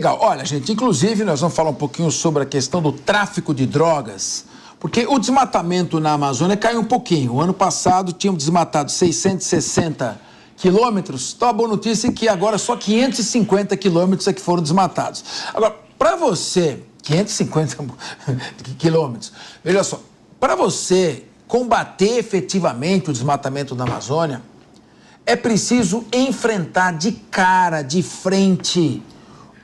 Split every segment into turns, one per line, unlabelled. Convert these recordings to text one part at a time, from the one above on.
Legal. Olha, gente, inclusive nós vamos falar um pouquinho sobre a questão do tráfico de drogas, porque o desmatamento na Amazônia caiu um pouquinho. O ano passado tínhamos desmatado 660 quilômetros, então a boa notícia é que agora só 550 quilômetros é que foram desmatados. Agora, para você, 550 quilômetros, veja só, para você combater efetivamente o desmatamento da Amazônia, é preciso enfrentar de cara, de frente,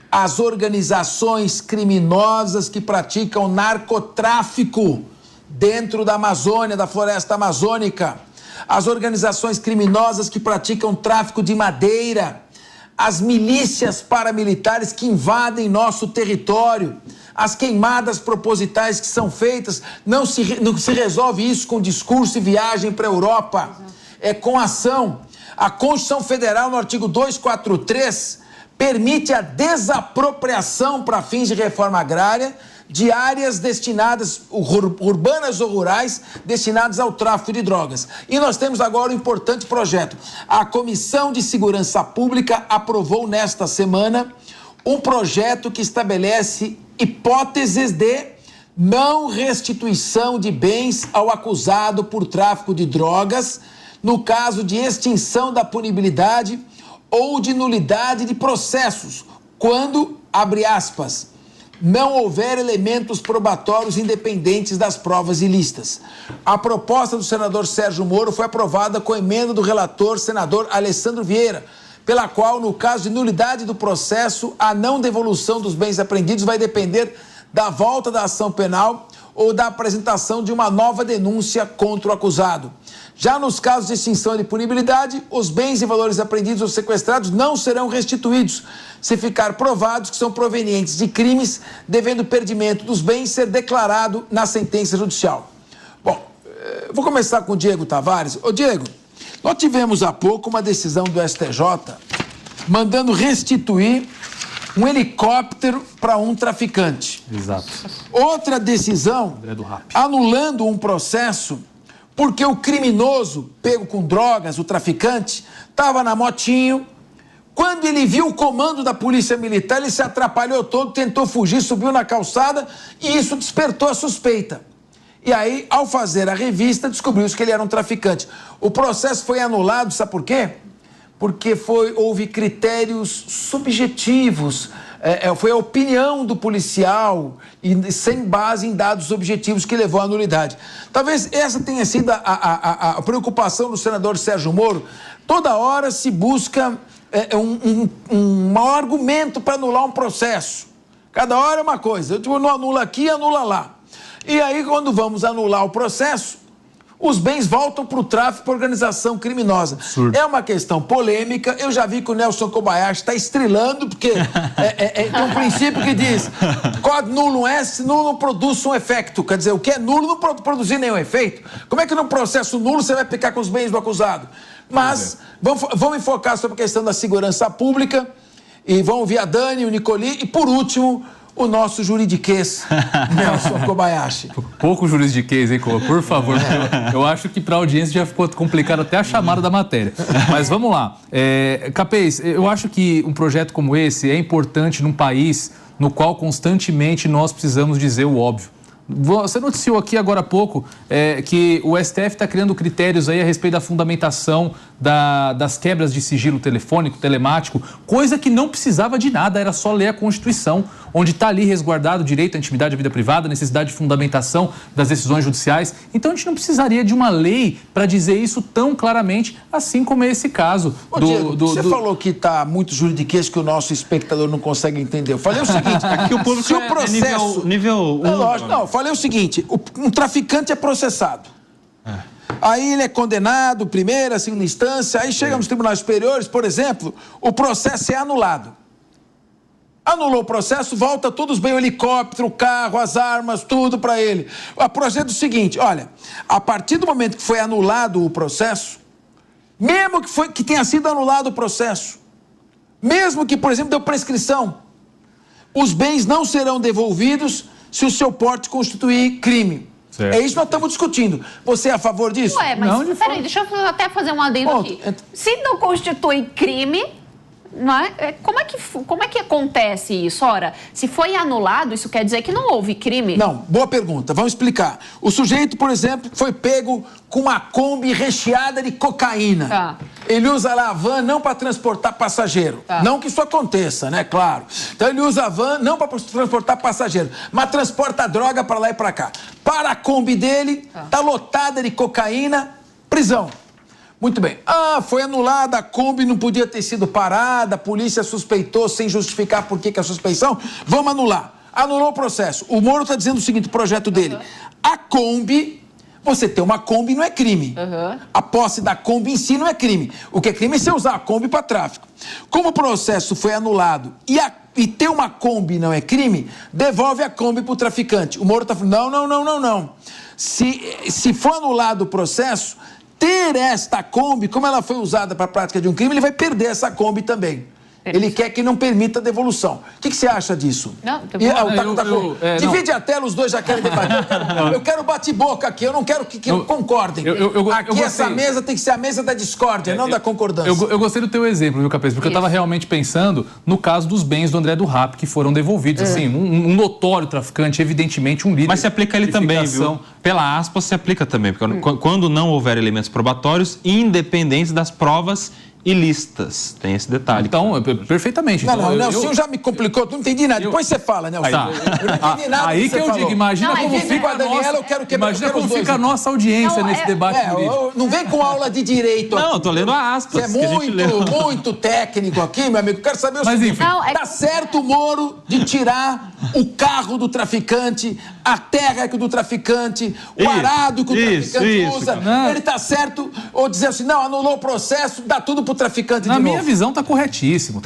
as organizações criminosas que praticam narcotráfico dentro da Amazônia, da floresta amazônica, as organizações criminosas que praticam tráfico de madeira, as milícias paramilitares que invadem nosso território, as queimadas propositais que são feitas. Não se resolve isso com discurso e viagem para a Europa, é com ação. A Constituição Federal, no artigo 243, permite a desapropriação para fins de reforma agrária de áreas destinadas, urbanas ou rurais, destinadas ao tráfico de drogas. E nós temos agora um importante projeto. A Comissão de Segurança Pública aprovou nesta semana um projeto que estabelece hipóteses de não restituição de bens ao acusado por tráfico de drogas, no caso de extinção da punibilidade ou de nulidade de processos, quando, abre aspas, não houver elementos probatórios independentes das provas ilícitas. A proposta do senador Sérgio Moro foi aprovada com emenda do relator senador Alessandro Vieira, pela qual, no caso de nulidade do processo, a não devolução dos bens apreendidos vai depender da volta da ação penal ou da apresentação de uma nova denúncia contra o acusado. Já nos casos de extinção de punibilidade, os bens e valores apreendidos ou sequestrados não serão restituídos, se ficar provados que são provenientes de crimes, devendo o perdimento dos bens ser declarado na sentença judicial. Bom, vou começar com o Diego Tavares. Ô, Diego, nós tivemos há pouco uma decisão do STJ mandando restituir um helicóptero para um traficante.
Exato.
Outra decisão anulando um processo porque o criminoso, pego com drogas, o traficante, estava na motinho. Quando ele viu o comando da polícia militar, ele se atrapalhou todo, tentou fugir, subiu na calçada e isso despertou a suspeita. E aí, ao fazer a revista, descobriu-se que ele era um traficante. O processo foi anulado, sabe por quê? Porque houve critérios subjetivos, foi a opinião do policial e sem base em dados objetivos que levou à nulidade. Talvez essa tenha sido a preocupação do senador Sérgio Moro. Toda hora se busca um maior argumento para anular um processo. Cada hora é uma coisa, eu não anula aqui, anula lá. E aí, quando vamos anular o processo, os bens voltam para o tráfico, para a organização criminosa. Absurdo. É uma questão polêmica. Eu já vi que o Nelson Kobayashi está estrelando, porque tem um princípio que diz: quod nullum est, nullum produce um effecto. Quer dizer, o que é nulo não produzir nenhum efeito. Como é que num processo nulo você vai ficar com os bens do acusado? Mas vamos enfocar sobre a questão da segurança pública e vamos ouvir a Dani, o Nicoli e, por último, o nosso juridiquês, Nelson Kobayashi.
Pouco juridiquês, hein, Koba? Por favor. Eu acho que para a audiência já ficou complicado até a chamada da matéria. Mas vamos lá. Capês, eu acho que um projeto como esse é importante num país no qual constantemente nós precisamos dizer o óbvio. Você noticiou aqui agora há pouco que o STF está criando critérios aí a respeito da fundamentação das quebras de sigilo telefônico, telemático, coisa que não precisava de nada, era só ler a Constituição, onde está ali resguardado o direito à intimidade à vida privada, a necessidade de fundamentação das decisões judiciais. Então a gente não precisaria de uma lei para dizer isso tão claramente, assim como é esse caso.
Você falou que está muito juridiquês que o nosso espectador não consegue entender. Eu falei o seguinte,
aqui o público
se o processo...
nível 1.
Não, falei o seguinte, um traficante é processado. Aí ele é condenado, primeira, segunda instância, aí chega nos tribunais superiores, por exemplo, o processo é anulado. Anulou o processo, volta todos bem, o helicóptero, o carro, as armas, tudo para ele. O projeto é o seguinte, olha, a partir do momento que foi anulado o processo, mesmo que tenha sido anulado o processo, mesmo que, por exemplo, deu prescrição, os bens não serão devolvidos se o seu porte constituir crime. Certo. É isso que nós estamos discutindo. Você é a favor disso?
Ué, mas peraí, deixa eu até fazer um adendo aqui. Se não constitui crime,
não é? Como é que acontece isso? Ora, se foi anulado, isso quer dizer que não houve crime?
Não, boa pergunta. Vamos explicar. O sujeito, por exemplo, foi pego com uma Kombi recheada de cocaína.
Tá.
Ele usa lá a van não para transportar passageiro.
Tá.
Não que isso aconteça, né? Claro. Então ele usa a van não para transportar passageiro, mas transporta droga para lá e para cá. Para a Kombi dele, tá lotada de cocaína, prisão. Muito bem. Foi anulada a Kombi, não podia ter sido parada, a polícia suspeitou sem justificar por que a suspeição. Vamos anular. Anulou o processo. O Moro está dizendo o seguinte, o projeto dele. A Kombi, você ter uma Kombi não é crime. A posse da Kombi em si não é crime. O que é crime é você usar a Kombi para tráfico. Como o processo foi anulado e ter uma Kombi não é crime, devolve a Kombi para o traficante. O Moro está falando, não. Se for anulado o processo, ter esta Kombi, como ela foi usada para a prática de um crime, ele vai perder essa Kombi também. Ele quer que não permita a devolução. O que você acha disso?
Não,
divide a tela, os dois já querem debater. Eu quero bate-boca aqui, eu não quero que concordem. Aqui essa mesa tem que ser a mesa da discórdia, não da concordância.
Eu gostei do teu exemplo, viu, Capês? Porque eu estava realmente pensando no caso dos bens do André do Rap, que foram devolvidos. Assim, um notório traficante, evidentemente um líder.
Mas se aplica ele também, viu? Pela aspas, se aplica também. Porque quando não houver elementos probatórios, independentes das provas ilícitas. Tem esse detalhe.
Então, perfeitamente.
Não, Nelson já me complicou, tu não entendi nada. Depois você fala, Nelson.
Tá.
Eu não entendi nada.
Aí que eu digo, imagina como fica a Daniela, imagina como fica a nossa audiência nesse debate político.
Não vem com aula de direito aqui.
Não, eu tô lendo a aspas.
Você é muito técnico aqui, meu amigo. Quero saber o seguinte. Tá certo o Moro de tirar o carro do traficante, a terra do traficante, o arado que o traficante usa. Ele tá certo ou dizer assim, não, anulou o processo, dá tudo pro traficante de novo.
Na minha visão tá corretíssimo,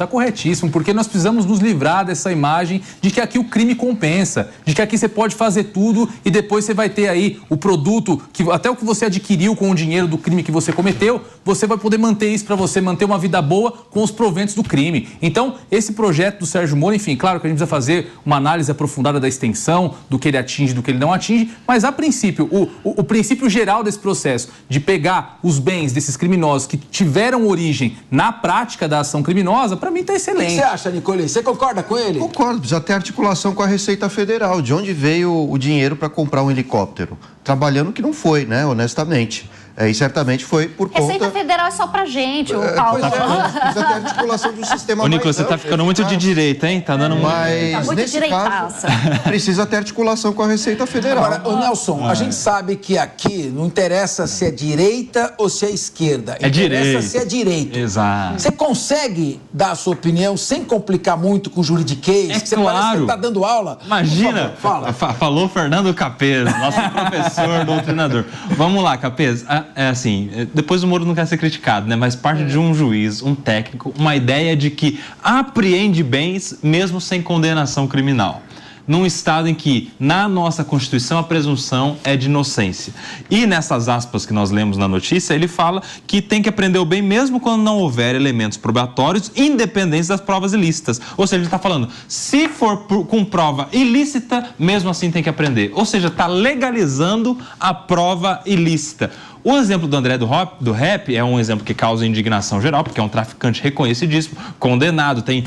porque nós precisamos nos livrar dessa imagem de que aqui o crime compensa, de que aqui você pode fazer tudo e depois você vai ter aí o produto, que até o que você adquiriu com o dinheiro do crime que você cometeu, você vai poder manter isso para você manter uma vida boa com os proventos do crime. Então, esse projeto do Sérgio Moro, enfim, claro que a gente precisa fazer uma análise aprofundada da extensão, do que ele atinge, do que ele não atinge, mas a princípio, o princípio geral desse processo de pegar os bens desses criminosos que tiveram origem na prática da ação criminosa, para mim tá excelente.
O que você acha, Nicolini? Você concorda com ele?
Concordo, precisa ter articulação com a Receita Federal. De onde veio o dinheiro para comprar um helicóptero? Trabalhando que não foi, né, honestamente. E certamente foi por conta...
Receita Federal é só pra gente, o Paulo.
Precisa ter articulação de um sistema mais
Nicolas, você tá ficando muito de direita, hein? Tá dando
Mas,
tá muito
nesse caso, precisa ter articulação com a Receita Federal.
Agora, ô Nelson, a gente sabe que aqui não interessa se é direita ou se é esquerda. Interessa se é direito.
Exato.
Você consegue dar a sua opinião sem complicar muito com juridiquês? Você parece que tá dando aula.
Imagina,
fala.
Falou Fernando Capês, nosso professor, doutrinador. Vamos lá, Capês. É assim, depois o Moro não quer ser criticado, né? Mas parte de um juiz, um técnico, uma ideia de que apreende bens mesmo sem condenação criminal. Num estado em que, na nossa Constituição, a presunção é de inocência. E nessas aspas que nós lemos na notícia, ele fala que tem que apreender o bem mesmo quando não houver elementos probatórios independentes das provas ilícitas. Ou seja, ele está falando, se for com prova ilícita, mesmo assim tem que aprender. Ou seja, está legalizando a prova ilícita. O exemplo do André do Rap é um exemplo que causa indignação geral, porque é um traficante reconhecidíssimo, condenado, tem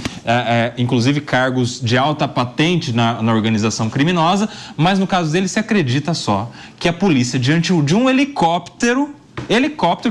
inclusive cargos de alta patente na organização criminosa, mas no caso dele se acredita só que a polícia, diante de um helicóptero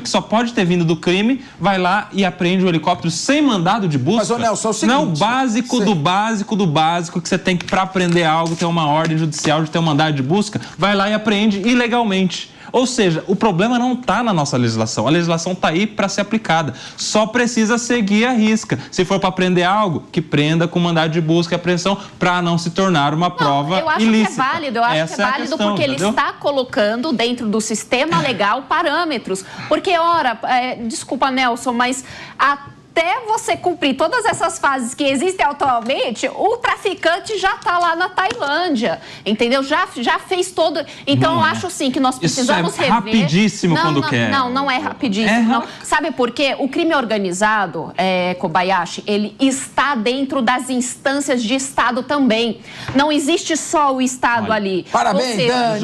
que só pode ter vindo do crime, vai lá e apreende o helicóptero sem mandado de busca.
Mas, ô Nelson, é o seguinte...
Não, do básico que você tem que, para aprender algo, ter uma ordem judicial de ter um mandado de busca, vai lá e apreende ilegalmente. Ou seja, o problema não está na nossa legislação. A legislação está aí para ser aplicada. Só precisa seguir a risca. Se for para prender algo, que prenda com mandado de busca e apreensão para não se tornar uma prova ilícita.
Eu acho que é válido. Eu acho que é válido porque ele está colocando dentro do sistema legal parâmetros. Porque, ora, desculpa, Nelson, mas até você cumprir todas essas fases que existem atualmente, o traficante já está lá na Tailândia, entendeu? Já fez todo... Então, eu acho, sim, que nós precisamos rever...
rapidíssimo quando quer.
Não é rapidíssimo. Não. Sabe por quê? O crime organizado, Kobayashi, ele está dentro das instâncias de Estado também. Não existe só o Estado ali.
Parabéns, Dani.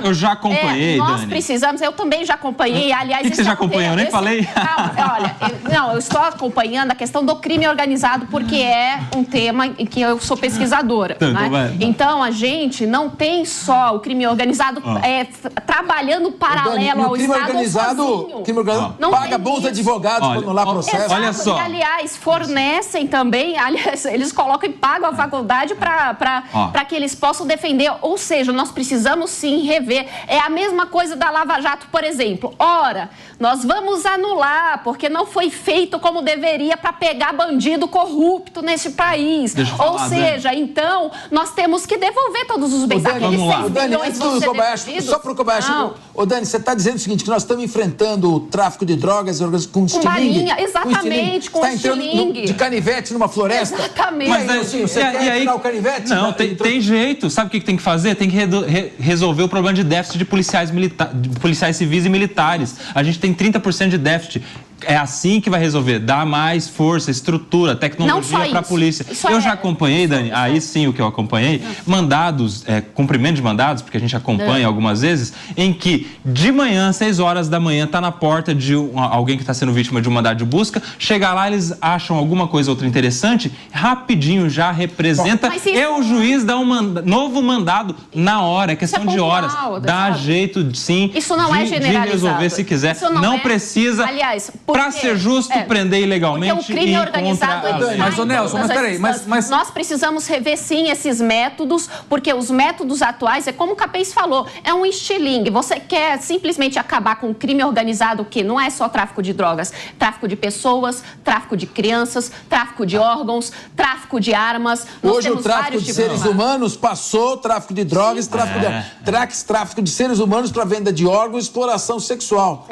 Eu já acompanhei,
nós
Dani.
precisamos... Eu também já acompanhei. Aliás,
o que você já acompanhou? Eu nem falei.
Olha, não, eu estou acompanhando a questão do crime organizado, porque é um tema em que eu sou pesquisadora. Né? Então, a gente não tem só o crime organizado trabalhando paralelo ao Estado sozinho.
O crime organizado paga bons advogados quando lá processo.
Olha só.
E, aliás, fornecem também, aliás, eles colocam e pagam a faculdade para que eles possam defender. Ou seja, nós precisamos sim rever. É a mesma coisa da Lava Jato, por exemplo. Ora, nós vamos anular, porque não foi feito como deveria para pegar bandido corrupto nesse país. Ou seja, então, nós temos que devolver todos os bens. Aqueles 6 bilhões vão ser devolvidos.
Só para o Kobayashi. Ô, Dani, você está dizendo o seguinte, que nós estamos enfrentando o tráfico de drogas com estilingue?
Balinha, exatamente, com estilingue.
De canivete numa floresta?
Exatamente.
Mas assim, você quer tirar o canivete?
Não, tem jeito. Sabe o que tem que fazer? Tem que resolver o problema de déficit de policiais civis e militares. A gente tem 30% de déficit. É assim que vai resolver. Dar mais força, estrutura, tecnologia para a polícia. Eu já acompanhei, Dani, aí sim o que eu acompanhei, mandados, cumprimento de mandados, porque a gente acompanha algumas vezes, em que de manhã, 6 horas da manhã, está na porta de alguém que está sendo vítima de um mandado de busca, chega lá, eles acham alguma coisa outra interessante, rapidinho já representa e o juiz dá um novo mandado na hora, é questão de horas. Dá jeito, sim,
isso não é generalizado.
De resolver se quiser. Não precisa...
Aliás,
para ser justo, prender ilegalmente.
Porque o crime organizado...
Mas, Nelson, mas peraí, mas...
Nós precisamos rever, sim, esses métodos, porque os métodos atuais, é como o Capês falou, é um estilingue. Você quer simplesmente acabar com o crime organizado, que não é só tráfico de drogas, tráfico de pessoas, tráfico de crianças, tráfico de órgãos, tráfico de armas.
Hoje o tráfico de seres humanos passou, tráfico de drogas, tráfico de seres humanos para venda de órgãos e exploração sexual.